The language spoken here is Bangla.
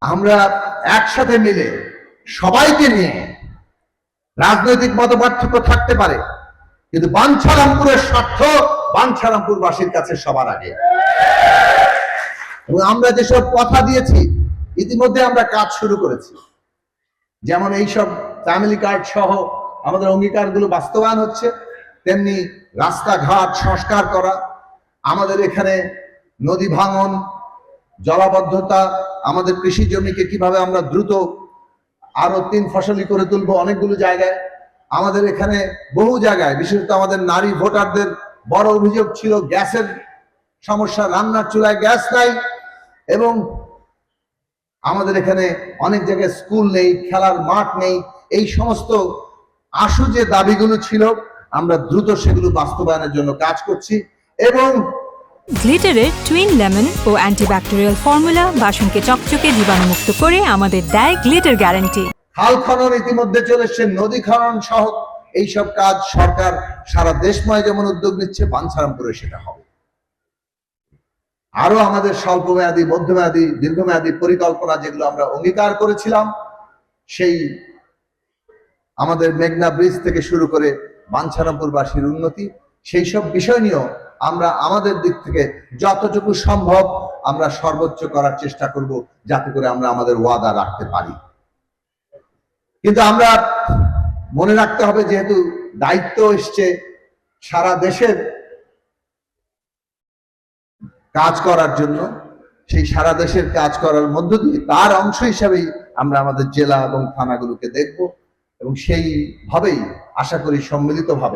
আমরা একসাথে মিলে সবাইকে নিয়ে, রাজনৈতিক মতপার্থক্য থাকতে পারে, কিন্তু বাঞ্ছারামপুরের স্বার্থ বাঞ্ছারামপুরবাসীর কাছে সবার আগে। এবং আমরা যেসব কথা দিয়েছি ইতিমধ্যে আমরা কাজ শুরু করেছি, যেমন এইসব ফ্যামিলি কার্ড সহ আমাদের অঙ্গীকারগুলো বাস্তবায়ন হচ্ছে, তেমনি রাস্তাঘাট সংস্কার করা, আমাদের এখানে নদী ভাঙন, জলাবদ্ধতা, আমাদের কৃষি জমিকে কিভাবে আমরা দ্রুত আরো 3 ফসলি করে তুলবো অনেকগুলো জায়গায়। আমাদের এখানে বহু জায়গায়, বিশেষত আমাদের নারী ভোটারদের বড় অভিযোগ ছিল গ্যাসের সমস্যা, রান্নার চুলায় গ্যাস নাই, এবং আমাদের এখানে অনেক জায়গায় স্কুল নেই, খেলার মাঠ নেই। এই সমস্ত আশু যে দাবিগুলো ছিল আমরা দ্রুত সেগুলো বাস্তবায়নের জন্য কাজ করছি। এবং গ্লিটারের টুইন লেমন ও অ্যান্টিব্যাকটেরিয়াল ফর্মুলা বাসনকে চকচকে জীবাণুমুক্ত করে আমাদের দেয় গ্লিটার গ্যারান্টি। খাল খনন ইতিমধ্যে চলেছে, নদী খনন সহ এইসব কাজ সরকার সারা দেশময় যেমন উদ্যোগ নিচ্ছে, বাঞ্ছারামপুরে সেটা হবে। আরো আমাদের স্বল্পমেয়াদী, মধ্যমেয়াদী, দীর্ঘমেয়াদী পরিকল্পনা যেগুলো আমরা অঙ্গীকার করেছিলাম, সেই আমাদের মেঘনা ব্রিজ থেকে শুরু করে বাঞ্ছারামপুরবাসীর উন্নতি, সেই সব বিষয় নিয়েও আমরা আমাদের দিক থেকে যতটুকু সম্ভব আমরা সর্বোচ্চ করার চেষ্টা করব, যাতে করে আমরা আমাদের ওয়াদা রাখতে পারি। কিন্তু আমরা মনে রাখতে হবে, যেহেতু দায়িত্ব এসছে সারা দেশের কাজ করার জন্য, সেই সারা দেশের কাজ করার মধ্য দিয়ে তার অংশ হিসাবেই আমরা আমাদের জেলা এবং থানাগুলোকে দেখব, এবং সেইভাবেই আশা করি সম্মিলিতভাবে